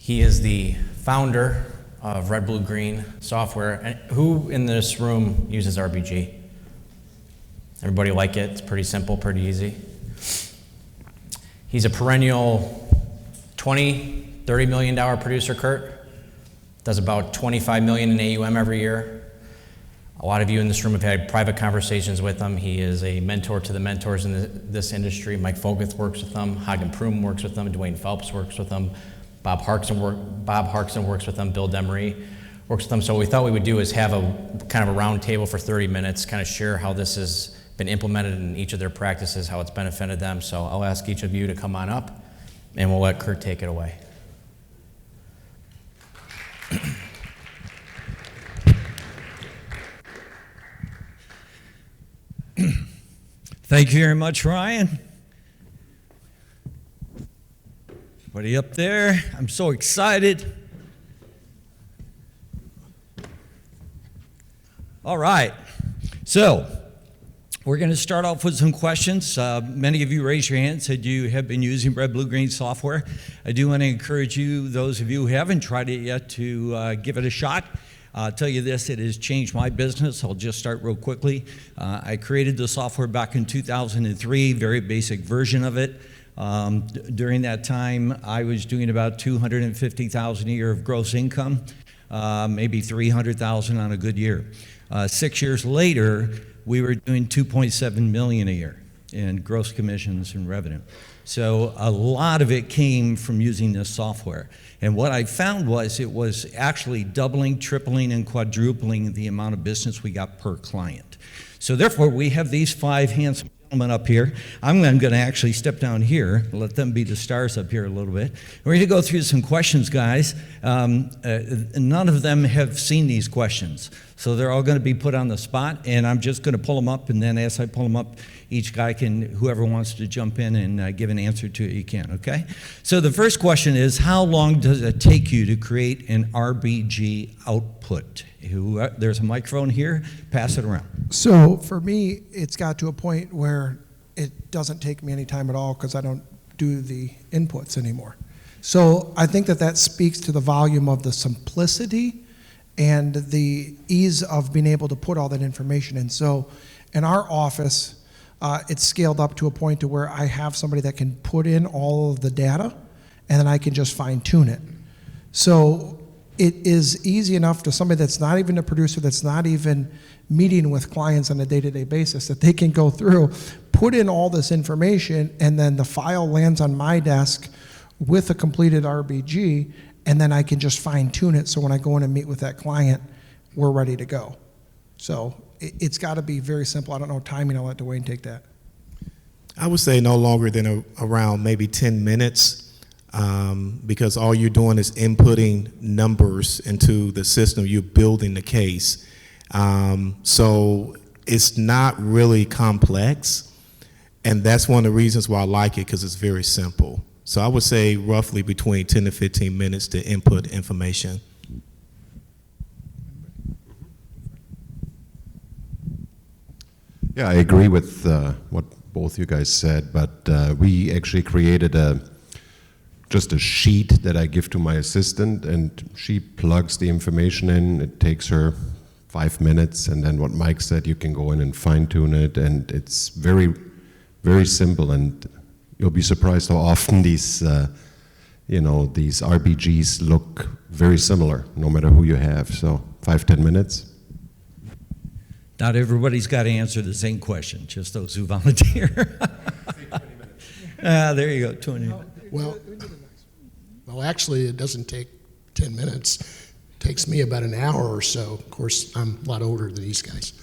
He is the founder of Red Blue Green Software. And who in this room uses RBG? Everybody like it? It's pretty simple, pretty easy. He's a perennial $20, $30 million producer, Kurt. Does about $25 million in AUM every year. A lot of you in this room have had private conversations with him. He is a mentor to the mentors in this industry. Mike Foguth works with him. Hagen Prum works with him. Dwayne Phelps works with him. Bob Harkson works with them. Bill Demery works with them. So what we thought we would do is have a kind of a round table for 30 minutes, kind of share how this has been implemented in each of their practices, how it's benefited them. So I'll ask each of you to come on up, and we'll let Kurt take it away. Thank you very much, Ryan. Everybody up there, I'm so excited. All right, so we're going to start off with some questions. Many of you raised your hand, said you have been using Red Blue Green software. I do want to encourage you, those of you who haven't tried it yet, to give it a shot. I'll tell you this, it has changed my business. I'll just start real quickly. I created the software back in 2003, very basic version of it. During that time, I was doing about $250,000 a year of gross income, maybe $300,000 on a good year. 6 years later, we were doing $2.7 million a year in gross commissions and revenue. So a lot of it came from using this software. And what I found was it was actually doubling, tripling, and quadrupling the amount of business we got per client. So therefore, we have these 5 handsome gentlemen up here. I'm going to actually step down here, let them be the stars up here a little bit. We're going to go through some questions, guys. None of them have seen these questions. So they're all going to be put on the spot, and I'm just going to pull them up, and then as I pull them up, each guy can, whoever wants to jump in and give an answer to it, you can, okay? So the first question is, how long does it take you to create an RBG output? There's a microphone here, pass it around. So for me, it's got to a point where it doesn't take me any time at all because I don't do the inputs anymore. So I think that speaks to the volume of the simplicity and the ease of being able to put all that information in. So in our office, it's scaled up to a point to where I have somebody that can put in all of the data, and then I can just fine tune it. So it is easy enough to somebody that's not even a producer, that's not even meeting with clients on a day-to-day basis, that they can go through, put in all this information, and then the file lands on my desk with a completed RBG, and then I can just fine tune it so when I go in and meet with that client, we're ready to go. So it's got to be very simple. I don't know timing. I'll let Dwayne take that. I would say no longer than around maybe 10 minutes because all you're doing is inputting numbers into the system. You're building the case. So it's not really complex, and that's one of the reasons why I like it, because it's very simple. So I would say roughly between 10 to 15 minutes to input information. Yeah, I agree with what both you guys said, but we actually created just a sheet that I give to my assistant, and she plugs the information in. It takes her 5 minutes, and then what Mike said, you can go in and fine-tune it, and it's very, very simple, and you'll be surprised how often these, these RBGs look very similar, no matter who you have. So 5-10 minutes. Not everybody's got to answer the same question, just those who volunteer. 20 minutes. There you go, 20 minutes. Well, actually, it doesn't take 10 minutes. It takes me about an hour or so. Of course, I'm a lot older than these guys.